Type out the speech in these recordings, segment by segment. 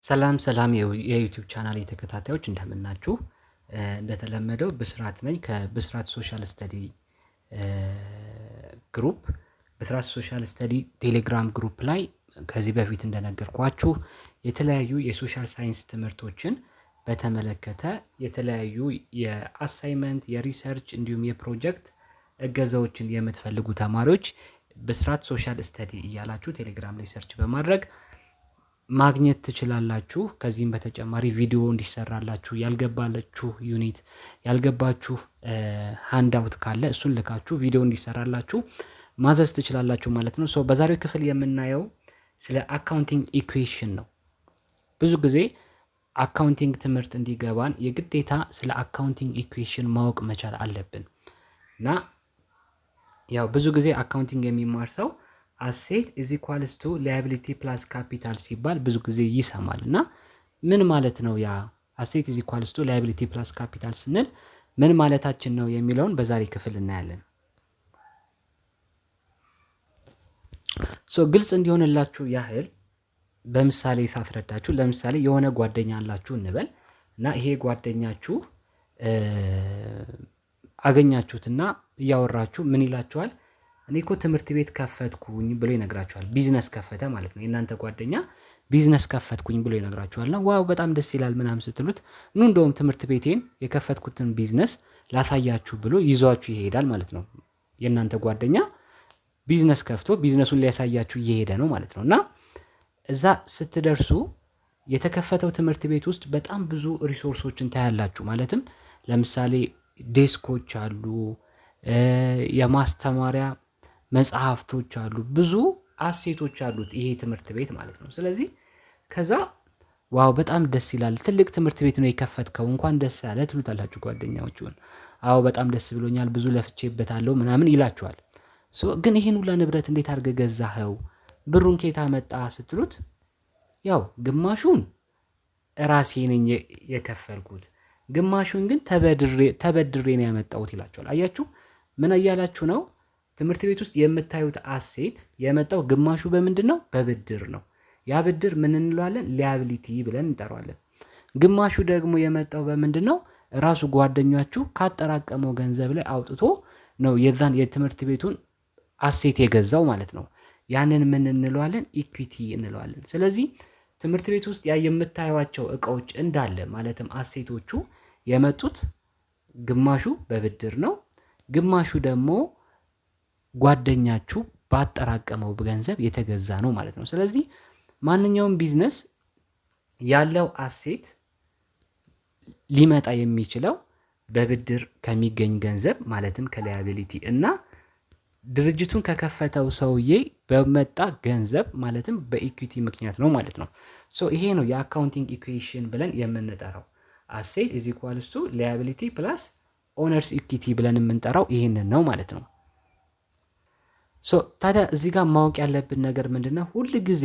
ሰላም ሰላም የዩቲዩብ ቻናል ተከታታዮች እንደምናችሁ። እንደተለመደው ብስራት ነኝ ከብስራት ሶሻል ስተዲ ግሩፕ። ብስራት ሶሻል ስተዲ ቴሌግራም ግሩፕ ላይ ከዚህ በፊት እንደነገርኳችሁ የተለያዩ የሶሻል ሳይንስ ትምህርቶችን በተመለከተ የተለያዩ የአሳይመንት የሪሰርች እንዲሁም የፕሮጀክት እገዛዎችን የምትፈልጉ ተማሪዎች ብስራት ሶሻል ስተዲ እያላችሁ ቴሌግራም ላይ ሰርች በማድረግ ማግኘት ትችላላችሁ። ከዚህም በተጨማሪ ቪዲዮ እንዲሰራላችሁ ያልገባላችሁ ዩኒት ያልገባችሁ ሃንድአውት ካለ እሱን ልካችሁ ቪዲዮ እንዲሰራላችሁ ማዘዝ ትችላላችሁ ማለት ነው። በዛሬው ክፍል የምናየው ስለ አካውንቲንግ ኢኩዌሽን ነው። ብዙ ጊዜ አካውንቲንግ ትምህርት እንዲገባን የግዴታ ስለ አካውንቲንግ ኢኩዌሽን ማወቅ መቻል አለብን እና ያው ብዙ ጊዜ አካውንቲንግ የሚማር ሰው አሴት ኢዝ ኢኳልስ ቱ ላያቢሊቲ ፕላስ ካፒታል ሲባል ብዙ ጊዜ ይሰማል እና ምን ማለት ነው ያ አሴት ኢዝ ኢኳልስ ቱ ላያቢሊቲ ፕላስ ካፒታል ስንል ምን ማለታችን ነው የሚለውን በዛሬ ክፍል እናያለን። ግልጽ እንዲሆንላችሁ ያህል በምሳሌ ሳስረዳችሁ፣ ለምሳሌ የሆነ ጓደኛ አላችሁ እንበል እና ይሄ ጓደኛችሁ አገኛችሁትና እያወራችሁ ምን ይላችኋል? እኔ እኮ ትምህርት ቤት ከፈትኩኝ ብሎ ይነግራችኋል። ቢዝነስ ከፈተ ማለት ነው። የእናንተ ጓደኛ ቢዝነስ ከፈትኩኝ ብሎ ይነግራችኋል እና ዋው በጣም ደስ ይላል ምናምን ስትሉት ኑ እንደውም ትምህርት ቤቴን የከፈትኩትን ቢዝነስ ላሳያችሁ ብሎ ይዟችሁ ይሄዳል ማለት ነው። የእናንተ ጓደኛ ቢዝነስ ከፍቶ ቢዝነሱን ሊያሳያችሁ እየሄደ ነው ማለት ነው እና እዛ ስትደርሱ የተከፈተው ትምህርት ቤት ውስጥ በጣም ብዙ ሪሶርሶችን ታያላችሁ። ማለትም ለምሳሌ ዴስኮች አሉ፣ የማስተማሪያ መጽሐፍቶች አሉ፣ ብዙ አሴቶች አሉት ይሄ ትምህርት ቤት ማለት ነው። ስለዚህ ከዛ ዋው በጣም ደስ ይላል፣ ትልቅ ትምህርት ቤት ነው የከፈትከው፣ እንኳን ደስ ያለ ትሉታላችሁ ጓደኛዎቹን። አዎ በጣም ደስ ብሎኛል፣ ብዙ ለፍቼበታለሁ ምናምን ይላችኋል። ግን ይሄን ሁላ ንብረት እንዴት አድርገህ ገዛኸው? ብሩን ከየት መጣ ስትሉት ያው ግማሹን ራሴ ነኝ የከፈልኩት፣ ግማሹን ግን ተበድሬ ነው ያመጣሁት ይላችኋል። አያችሁ ምን እያላችሁ ነው? ትምህርት ቤት ውስጥ የምታዩት አሴት የመጣው ግማሹ በምንድን ነው? በብድር ነው። ያ ብድር ምን እንለዋለን? ሊያቢሊቲ ብለን እንጠራዋለን። ግማሹ ደግሞ የመጣው በምንድን ነው? ራሱ ጓደኛችሁ ካጠራቀመው ገንዘብ ላይ አውጥቶ ነው የዛን የትምህርት ቤቱን አሴት የገዛው ማለት ነው። ያንን ምን እንለዋለን? ኢኩዊቲ እንለዋለን። ስለዚህ ትምህርት ቤት ውስጥ ያ የምታዩዋቸው እቃዎች እንዳለ ማለትም አሴቶቹ የመጡት ግማሹ በብድር ነው፣ ግማሹ ደግሞ ጓደኛችሁ ባጠራቀመው ገንዘብ የተገዛ ነው ማለት ነው። ስለዚህ ማንኛውም ቢዝነስ ያለው አሴት ሊመጣ የሚችለው በብድር ከሚገኝ ገንዘብ ማለትም ከላያቢሊቲ እና ድርጅቱን ከከፈተው ሰውዬ በመጣ ገንዘብ ማለትም በኢኩዊቲ ምክንያት ነው ማለት ነው። ይሄ ነው የአካውንቲንግ ኢኩዌሽን ብለን የምንጠራው። አሴት ኢዝ ኢኳልስ ቱ ላያቢሊቲ ፕላስ ኦነርስ ኢኩዊቲ ብለን የምንጠራው ይህንን ነው ማለት ነው። ታዲያ እዚህ ጋር ማወቅ ያለብን ነገር ምንድነው? ሁል ጊዜ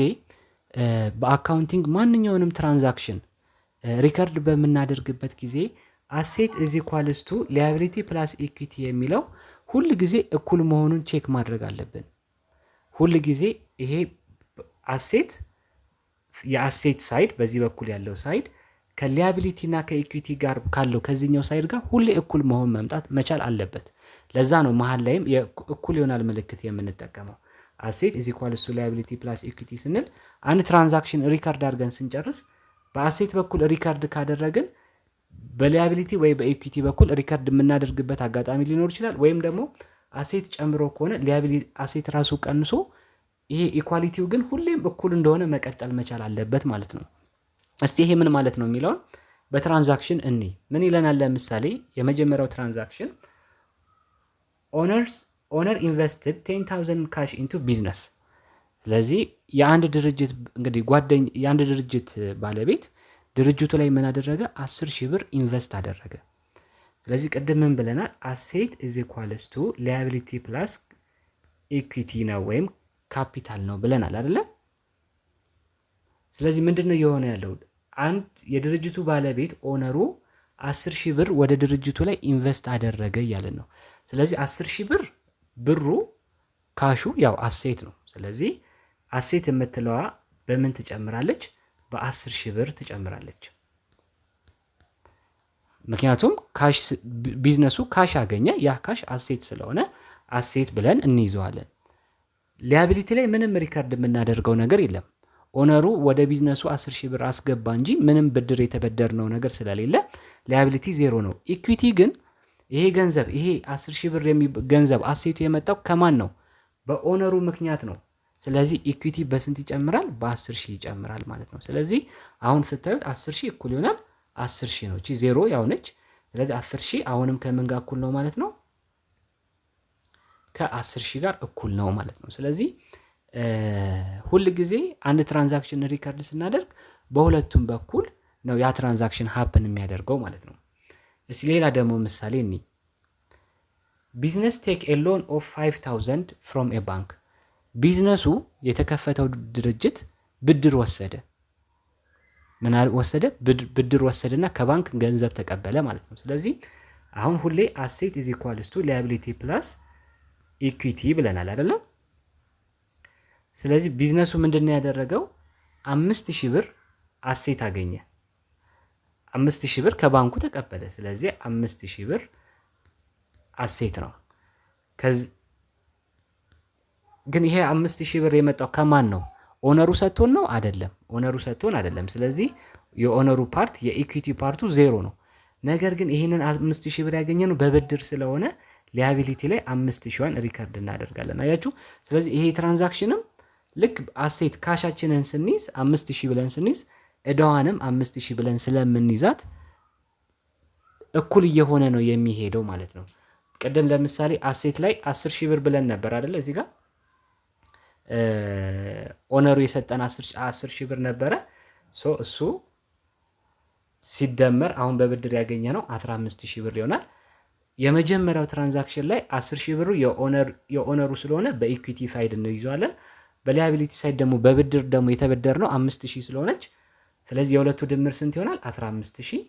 በአካውንቲንግ ማንኛውንም ትራንዛክሽን ሪከርድ በምናደርግበት ጊዜ አሴት ኢዝ ኢኳልስ ቱ ላያቢሊቲ ፕላስ ኢኩዊቲ የሚለው ሁል ጊዜ እኩል መሆኑን ቼክ ማድረግ አለብን። ሁል ጊዜ ይሄ አሴት የአሴት ሳይድ በዚህ በኩል ያለው ሳይድ ከሊያቢሊቲ እና ከኢኩዊቲ ጋር ካለው ከዚህኛው ሳይድ ጋር ሁሌ እኩል መሆን መምጣት መቻል አለበት። ለዛ ነው መሀል ላይም እኩል ይሆናል ምልክት የምንጠቀመው። አሴት ኢዝ ኢኳልስ ቱ ላያቢሊቲ ፕላስ ኢኩዊቲ ስንል አንድ ትራንዛክሽን ሪካርድ አድርገን ስንጨርስ በአሴት በኩል ሪካርድ ካደረግን በሊያቢሊቲ ወይ በኢኩዊቲ በኩል ሪካርድ የምናደርግበት አጋጣሚ ሊኖር ይችላል። ወይም ደግሞ አሴት ጨምሮ ከሆነ ሊያቢሊቲ አሴት ራሱ ቀንሶ ይሄ ኢኳሊቲው ግን ሁሌም እኩል እንደሆነ መቀጠል መቻል አለበት ማለት ነው። እስቲ ይሄ ምን ማለት ነው የሚለውን በትራንዛክሽን እኔ ምን ይለናል? ለምሳሌ የመጀመሪያው ትራንዛክሽን ኦነር ኢንቨስትድ 10,000 ካሽ ኢንቱ ቢዝነስ። ስለዚህ የአንድ ድርጅት ባለቤት ድርጅቱ ላይ ምን አደረገ? 10,000 ብር ኢንቨስት አደረገ። ስለዚህ ቅድም ምን ብለናል? አሴት ኢዝ ኢኳልስ ቱ ላያቢሊቲ ፕላስ ኢኩዊቲ ነው ወይም ካፒታል ነው ብለናል አይደለ? ስለዚህ ምንድነው የሆነ ያለው? አንድ የድርጅቱ ባለቤት ኦነሩ 10,000 ብር ወደ ድርጅቱ ላይ ኢንቨስት አደረገ እያለን ነው። ስለዚህ 10,000 ብር ብሩ ካሹ ያው አሴት ነው። ስለዚህ አሴት የምትለዋ በምን ትጨምራለች? በ10 ሺህ ብር ትጨምራለች። ምክንያቱም ቢዝነሱ ካሽ አገኘ። ያ ካሽ አሴት ስለሆነ አሴት ብለን እንይዘዋለን። ሊያቢሊቲ ላይ ምንም ሪከርድ የምናደርገው ነገር የለም። ኦነሩ ወደ ቢዝነሱ 10 ሺህ ብር አስገባ እንጂ ምንም ብድር የተበደርነው ነገር ስለሌለ ሊያቢሊቲ ዜሮ ነው። ኢኩዊቲ ግን ይሄ ገንዘብ ይሄ 10 ሺህ ብር ገንዘብ አሴቱ የመጣው ከማን ነው? በኦነሩ ምክንያት ነው። ስለዚህ ኢኩዊቲ በስንት ይጨምራል? በ10 ሺህ ይጨምራል ማለት ነው። ስለዚህ አሁን ስታዩት 10 ሺህ እኩል ይሆናል 10 ሺህ ነው። እቺ ዜሮ ያው ነች። ስለዚህ 10 ሺህ አሁንም ከምን ጋር እኩል ነው ማለት ነው? ከ10 ሺህ ጋር እኩል ነው ማለት ነው። ስለዚህ ሁል ጊዜ አንድ ትራንዛክሽን ሪከርድ ስናደርግ በሁለቱም በኩል ነው ያ ትራንዛክሽን ሀፕን የሚያደርገው ማለት ነው። እስኪ ሌላ ደግሞ ምሳሌ እኒ ቢዝነስ ቴክ ኤ ሎን ኦፍ 5000 ፍሮም ኤ ባንክ። ቢዝነሱ የተከፈተው ድርጅት ብድር ወሰደ። ምን ወሰደ? ብድር ወሰደና ከባንክ ገንዘብ ተቀበለ ማለት ነው። ስለዚህ አሁን ሁሌ አሴት ኢዝ ኢኳልስ ቱ ሊያቢሊቲ ፕላስ ኢኩዊቲ ብለናል አይደለም? ስለዚህ ቢዝነሱ ምንድነው ያደረገው? 5000 ብር አሴት አገኘ። 5000 ብር ከባንኩ ተቀበለ። ስለዚህ 5000 ብር አሴት ነው። ግን ይሄ 5000 ብር የመጣው ከማን ነው? ኦነሩ ሰጥቶን ነው አይደለም? ኦነሩ ሰጥቶን አይደለም። ስለዚህ የኦነሩ ፓርት የኢኩዊቲ ፓርቱ ዜሮ ነው። ነገር ግን ይሄንን 5000 ብር ያገኘነው በብድር ስለሆነ ሊያቢሊቲ ላይ 5000ን ሪከርድ እናደርጋለን። አያችሁ? ስለዚህ ይሄ ትራንዛክሽንም ልክ አሴት ካሻችንን ስንይዝ 5000 ብለን ስንይዝ እዳዋንም 5000 ብለን ስለምንይዛት እኩል እየሆነ ነው የሚሄደው ማለት ነው። ቅድም ለምሳሌ አሴት ላይ 10000 ብር ብለን ነበር አይደለ? እዚህ ጋር ኦነሩ የሰጠን 10000 ብር ነበረ። እሱ ሲደመር አሁን በብድር ያገኘ ነው 15000 ብር ይሆናል። የመጀመሪያው ትራንዛክሽን ላይ 10000 ብሩ የኦነሩ ስለሆነ በኢኩዊቲ ሳይድ እንይዘዋለን። በሊያቢሊቲ ሳይድ ደግሞ በብድር ደግሞ የተበደርነው 5000 ስለሆነች ስለዚህ የሁለቱ ድምር ስንት ይሆናል? 15000።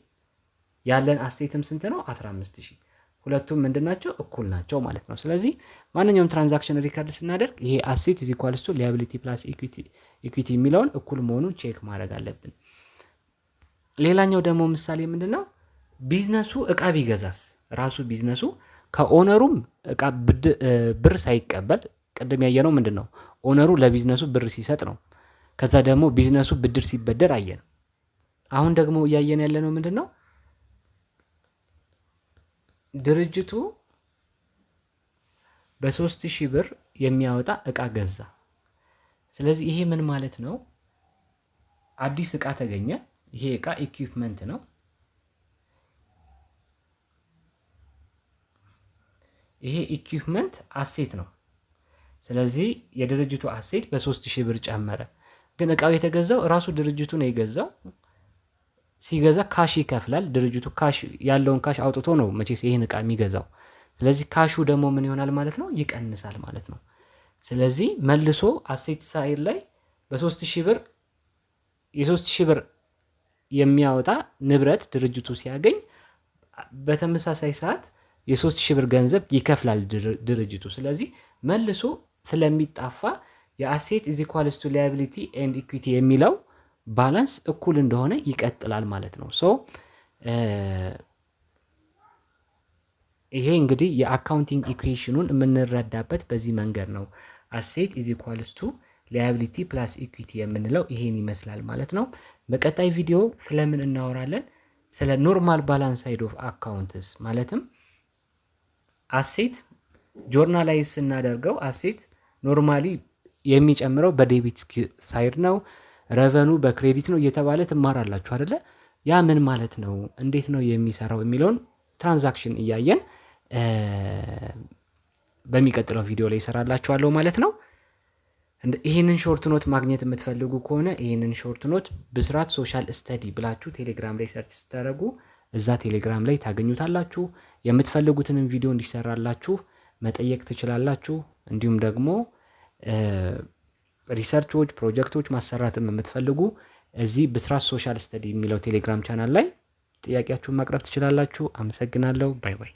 ያለን አሴትም ስንት ነው? 15000። ሁለቱም ምንድናቸው? እኩል ናቸው ማለት ነው። ስለዚህ ማንኛውም ትራንዛክሽን ሪከርድ ስናደርግ ይሄ አሴት ኢዝ ኢኳልስ ቱ ሊያቢሊቲ ፕላስ ኢኩዊቲ የሚለውን እኩል መሆኑን ቼክ ማድረግ አለብን። ሌላኛው ደግሞ ምሳሌ ምንድነው? ቢዝነሱ እቃ ቢገዛስ? ራሱ ቢዝነሱ ከኦነሩም እቃ ብር ሳይቀበል ቅድም ያየነው ምንድነው? ኦነሩ ለቢዝነሱ ብር ሲሰጥ ነው። ከዛ ደግሞ ቢዝነሱ ብድር ሲበደር አየን። አሁን ደግሞ እያየን ያለነው ምንድነው? ድርጅቱ በ3000 ብር የሚያወጣ እቃ ገዛ። ስለዚህ ይሄ ምን ማለት ነው? አዲስ እቃ ተገኘ። ይሄ እቃ ኢኩዊፕመንት ነው። ይሄ ኢኩዊፕመንት አሴት ነው። ስለዚህ የድርጅቱ አሴት በ3000 ብር ጨመረ። ግን እቃው የተገዛው ራሱ ድርጅቱ ነው የገዛው። ሲገዛ ካሽ ይከፍላል። ድርጅቱ ካሽ ያለውን ካሽ አውጥቶ ነው መቼስ ይሄን እቃ የሚገዛው። ስለዚህ ካሹ ደግሞ ምን ይሆናል ማለት ነው? ይቀንሳል ማለት ነው። ስለዚህ መልሶ አሴት ሳይድ ላይ በ3000 ብር የ3000 ብር የሚያወጣ ንብረት ድርጅቱ ሲያገኝ በተመሳሳይ ሰዓት የ3000 ብር ገንዘብ ይከፍላል ድርጅቱ። ስለዚህ መልሶ ስለሚጣፋ የአሴት ኢዝ ኢኳልስ ቱ ሊያቢሊቲ ኤንድ ኢኩዊቲ የሚለው ባላንስ እኩል እንደሆነ ይቀጥላል ማለት ነው። ይሄ እንግዲህ የአካውንቲንግ ኢኩዌሽኑን የምንረዳበት በዚህ መንገድ ነው። አሴት ኢዝ ኢኳልስ ቱ ሊያቢሊቲ ፕላስ ኢኩዊቲ የምንለው ይሄን ይመስላል ማለት ነው። በቀጣይ ቪዲዮ ስለምን እናወራለን? ስለ ኖርማል ባላንስ ሳይድ ኦፍ አካውንትስ ማለትም አሴት ጆርናላይዝ ስናደርገው አሴት ኖርማሊ የሚጨምረው በዴቢት ሳይድ ነው፣ ረቨኑ በክሬዲት ነው እየተባለ ትማራላችሁ አይደለ? ያ ምን ማለት ነው? እንዴት ነው የሚሰራው የሚለውን ትራንዛክሽን እያየን በሚቀጥለው ቪዲዮ ላይ ይሰራላችኋለሁ ማለት ነው። ይህንን ሾርት ኖት ማግኘት የምትፈልጉ ከሆነ ይህንን ሾርት ኖት ብስራት ሶሻል ስተዲ ብላችሁ ቴሌግራም ላይ ሰርች ስታደርጉ እዛ ቴሌግራም ላይ ታገኙታላችሁ። የምትፈልጉትንም ቪዲዮ እንዲሰራላችሁ መጠየቅ ትችላላችሁ። እንዲሁም ደግሞ ሪሰርቾች፣ ፕሮጀክቶች ማሰራትም የምትፈልጉ እዚህ ብስራት ሶሻል ስተዲ የሚለው ቴሌግራም ቻናል ላይ ጥያቄያችሁን ማቅረብ ትችላላችሁ። አመሰግናለሁ። ባይ ባይ።